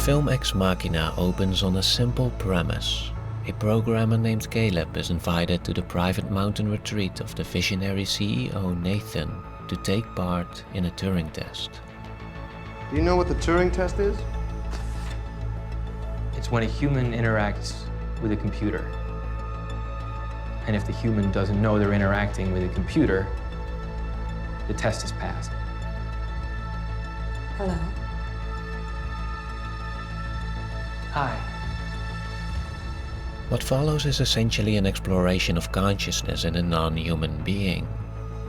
film Ex Machina opens on a simple premise. A programmer named Caleb is invited to the private mountain retreat of the visionary CEO Nathan to take part in a Turing test. Do you know what the Turing test is? It's when a human interacts with a computer. And if the human doesn't know they're interacting with a computer, the test is passed. Hello. Hi. What follows is essentially an exploration of consciousness in a non-human being.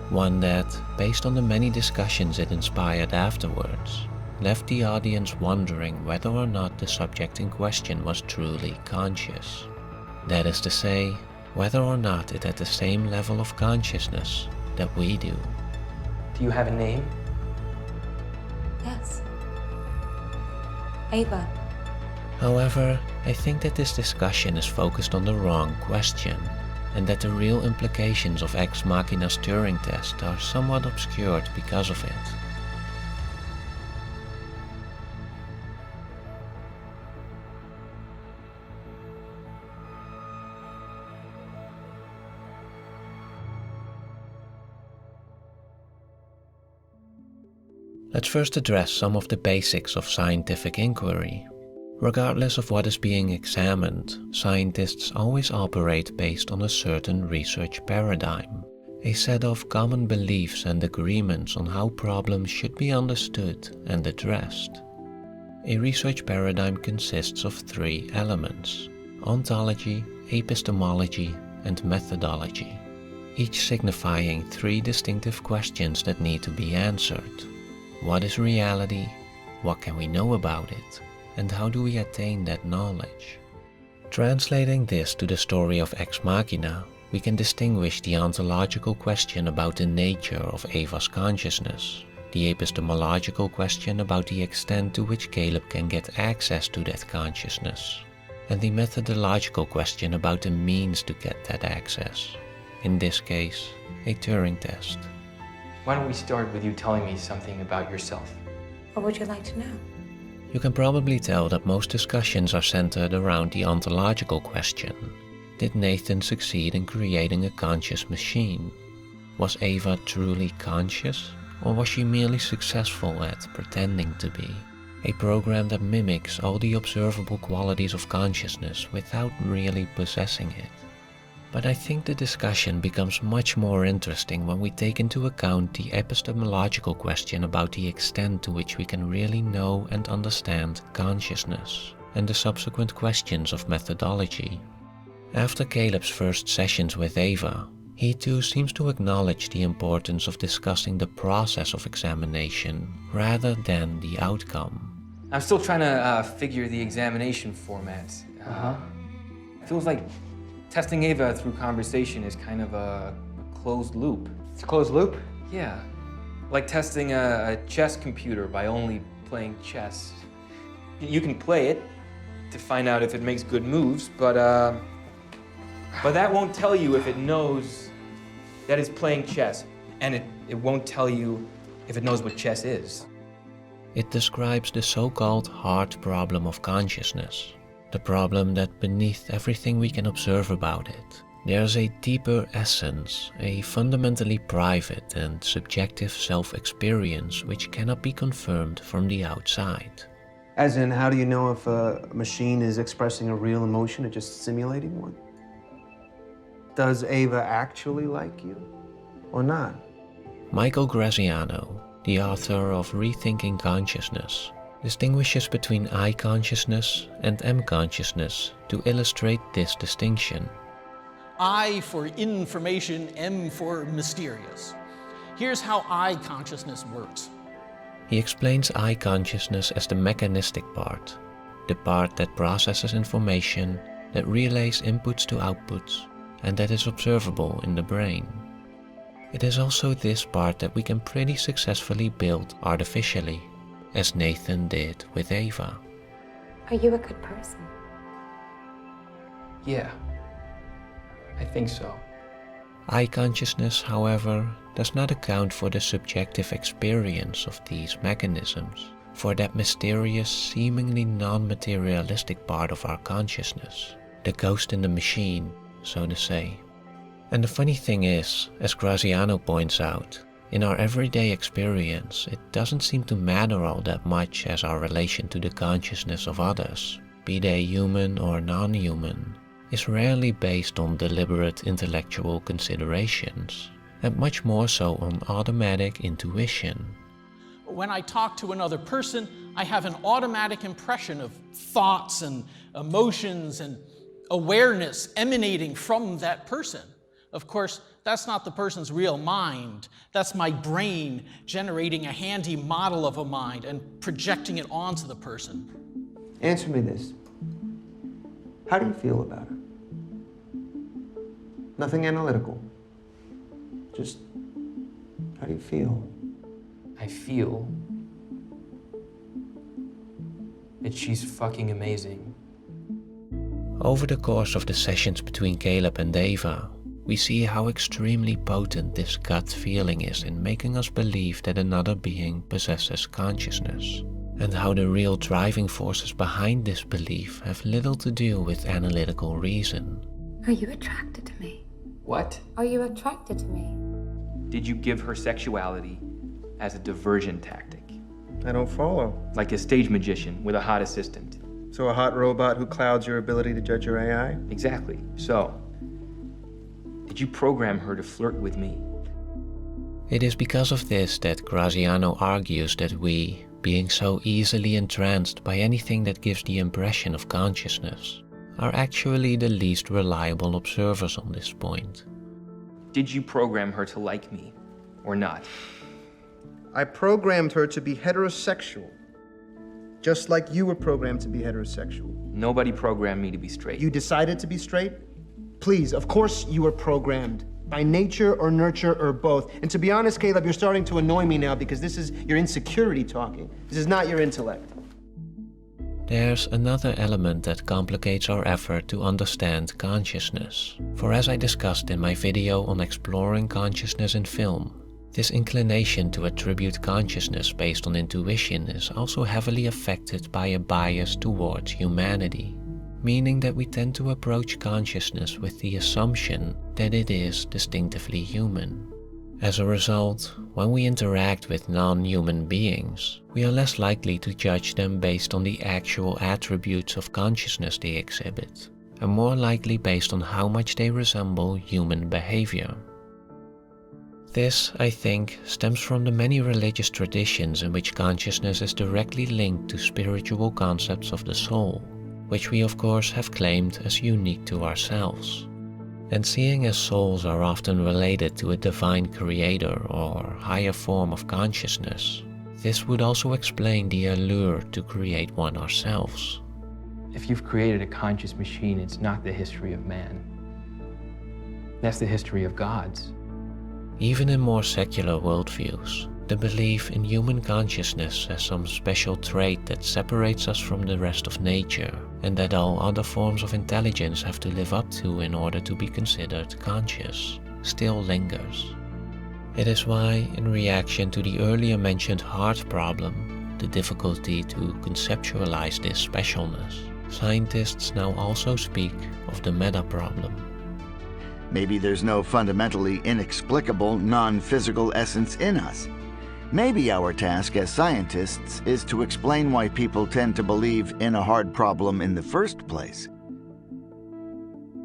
One that, based on the many discussions it inspired afterwards, left the audience wondering whether or not the subject in question was truly conscious. That is to say, whether or not it had the same level of consciousness that we do. Do you have a name? Yes. Ava. However, I think that this discussion is focused on the wrong question, and that the real implications of Ex Machina's Turing test are somewhat obscured because of it. Let's first address some of the basics of scientific inquiry. Regardless of what is being examined, scientists always operate based on a certain research paradigm, a set of common beliefs and agreements on how problems should be understood and addressed. A research paradigm consists of three elements: ontology, epistemology, and methodology, each signifying three distinctive questions that need to be answered. What is reality? What can we know about it? And how do we attain that knowledge? Translating this to the story of Ex Machina, we can distinguish the ontological question about the nature of Ava's consciousness, the epistemological question about the extent to which Caleb can get access to that consciousness, and the methodological question about the means to get that access, in this case, a Turing test. Why don't we start with you telling me something about yourself? What would you like to know? You can probably tell that most discussions are centered around the ontological question. Did Nathan succeed in creating a conscious machine? Was Ava truly conscious, or was she merely successful at pretending to be? A program that mimics all the observable qualities of consciousness without really possessing it. But I think the discussion becomes much more interesting when we take into account the epistemological question about the extent to which we can really know and understand consciousness, and the subsequent questions of methodology. After Caleb's first sessions with Ava, he too seems to acknowledge the importance of discussing the process of examination rather than the outcome. I'm still trying to figure the examination format. Feels like testing Ava through conversation is kind of a closed loop. It's a closed loop? Yeah, like testing a chess computer by only playing chess. You can play it to find out if it makes good moves, but that won't tell you if it knows that it's playing chess, and it won't tell you if it knows what chess is. It describes the so-called hard problem of consciousness. The problem that beneath everything we can observe about it, there's a deeper essence, a fundamentally private and subjective self-experience which cannot be confirmed from the outside. As in, how do you know if a machine is expressing a real emotion or just simulating one? Does Ava actually like you or not? Michael Graziano, the author of Rethinking Consciousness, distinguishes between I consciousness and M consciousness to illustrate this distinction. I for information, M for mysterious. Here's how I consciousness works. He explains I consciousness as the mechanistic part, the part that processes information, that relays inputs to outputs, and that is observable in the brain. It is also this part that we can pretty successfully build artificially, as Nathan did with Ava. Are you a good person? Yeah, I think so. I consciousness, however, does not account for the subjective experience of these mechanisms, for that mysterious, seemingly non-materialistic part of our consciousness, the ghost in the machine, so to say. And the funny thing is, as Graziano points out, in our everyday experience, it doesn't seem to matter all that much as our relation to the consciousness of others, be they human or non-human, is rarely based on deliberate intellectual considerations, and much more so on automatic intuition. When I talk to another person, I have an automatic impression of thoughts and emotions and awareness emanating from that person. Of course, that's not the person's real mind. That's my brain generating a handy model of a mind and projecting it onto the person. Answer me this. How do you feel about her? Nothing analytical. Just, how do you feel? I feel that she's fucking amazing. Over the course of the sessions between Caleb and Ava, we see how extremely potent this gut feeling is in making us believe that another being possesses consciousness, and how the real driving forces behind this belief have little to do with analytical reason. Are you attracted to me? What? Are you attracted to me? Did you give her sexuality as a diversion tactic? I don't follow. Like a stage magician with a hot assistant? So a hot robot who clouds your ability to judge your AI? Exactly. So, did you program her to flirt with me? It is because of this that Graziano argues that we, being so easily entranced by anything that gives the impression of consciousness, are actually the least reliable observers on this point. Did you program her to like me, or not? I programmed her to be heterosexual, just like you were programmed to be heterosexual. Nobody programmed me to be straight. You decided to be straight? Please, of course you were programmed. By nature or nurture or both. And to be honest, Caleb, you're starting to annoy me now because this is your insecurity talking. This is not your intellect. There's another element that complicates our effort to understand consciousness. For as I discussed in my video on exploring consciousness in film, this inclination to attribute consciousness based on intuition is also heavily affected by a bias towards humanity, meaning that we tend to approach consciousness with the assumption that it is distinctively human. As a result, when we interact with non-human beings, we are less likely to judge them based on the actual attributes of consciousness they exhibit, and more likely based on how much they resemble human behavior. This, I think, stems from the many religious traditions in which consciousness is directly linked to spiritual concepts of the soul, which we of course have claimed as unique to ourselves. And seeing as souls are often related to a divine creator or higher form of consciousness, this would also explain the allure to create one ourselves. If you've created a conscious machine, it's not the history of man. That's the history of gods. Even in more secular worldviews, the belief in human consciousness as some special trait that separates us from the rest of nature, and that all other forms of intelligence have to live up to in order to be considered conscious, still lingers. It is why, in reaction to the earlier mentioned heart problem, the difficulty to conceptualize this specialness, scientists now also speak of the meta problem. Maybe there's no fundamentally inexplicable, non-physical essence in us. Maybe our task as scientists is to explain why people tend to believe in a hard problem in the first place.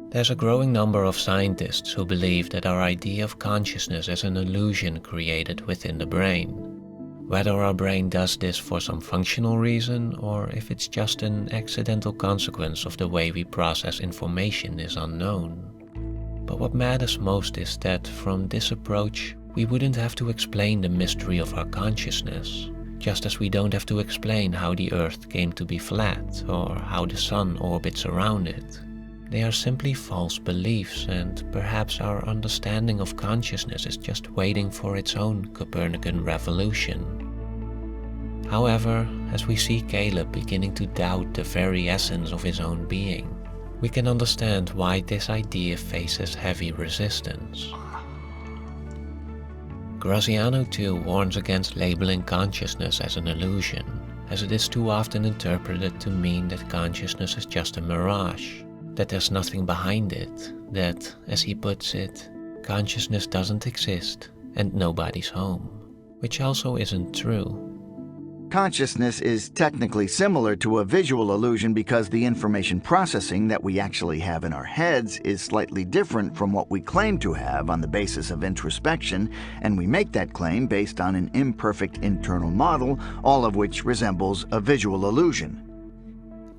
There's a growing number of scientists who believe that our idea of consciousness is an illusion created within the brain. Whether our brain does this for some functional reason or if it's just an accidental consequence of the way we process information is unknown. But what matters most is that from this approach, we wouldn't have to explain the mystery of our consciousness, just as we don't have to explain how the Earth came to be flat or how the Sun orbits around it. They are simply false beliefs, and perhaps our understanding of consciousness is just waiting for its own Copernican revolution. However, as we see Caleb beginning to doubt the very essence of his own being, we can understand why this idea faces heavy resistance. Graziano too warns against labeling consciousness as an illusion, as it is too often interpreted to mean that consciousness is just a mirage, that there's nothing behind it, that, as he puts it, consciousness doesn't exist and nobody's home, which also isn't true. Consciousness is technically similar to a visual illusion because the information processing that we actually have in our heads is slightly different from what we claim to have on the basis of introspection, and we make that claim based on an imperfect internal model, all of which resembles a visual illusion.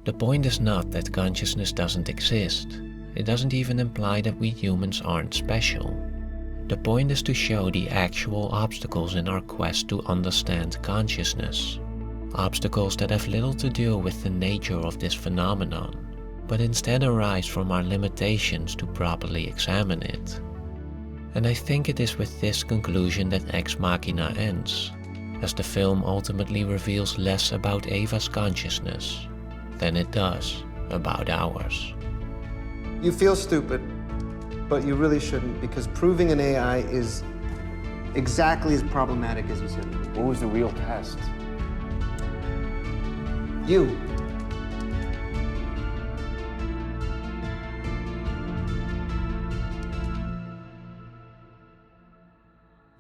The point is not that consciousness doesn't exist. It doesn't even imply that we humans aren't special. The point is to show the actual obstacles in our quest to understand consciousness. Obstacles that have little to do with the nature of this phenomenon, but instead arise from our limitations to properly examine it. And I think it is with this conclusion that Ex Machina ends, as the film ultimately reveals less about Ava's consciousness than it does about ours. You feel stupid, but you really shouldn't, because proving an AI is exactly as problematic as you said. What was the real test? You.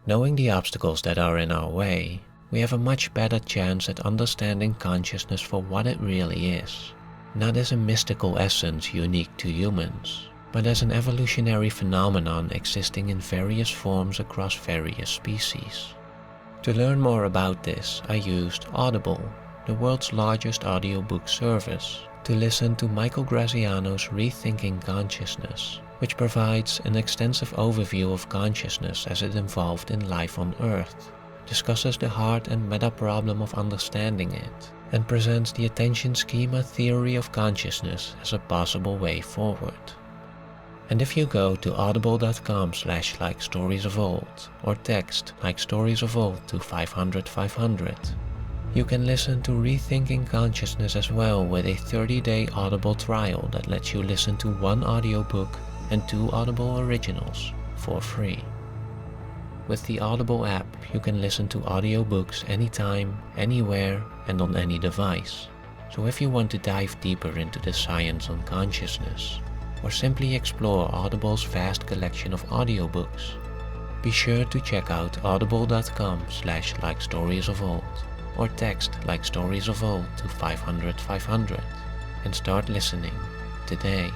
Knowing the obstacles that are in our way, we have a much better chance at understanding consciousness for what it really is, not as a mystical essence unique to humans, but as an evolutionary phenomenon existing in various forms across various species. To learn more about this, I used Audible, the world's largest audiobook service, to listen to Michael Graziano's Rethinking Consciousness, which provides an extensive overview of consciousness as it evolved in life on Earth, discusses the hard and meta problem of understanding it, and presents the attention schema theory of consciousness as a possible way forward. And if you go to audible.com/likestoriesofold or text like stories of old to 500 500, you can listen to Rethinking Consciousness as well with a 30-day Audible trial that lets you listen to 1 audiobook and 2 Audible originals for free. With the Audible app, you can listen to audiobooks anytime, anywhere, and on any device. So if you want to dive deeper into the science on consciousness, or simply explore Audible's vast collection of audiobooks, be sure to check out audible.com/likestoriesofold or text like stories of old to 500 500 and start listening today.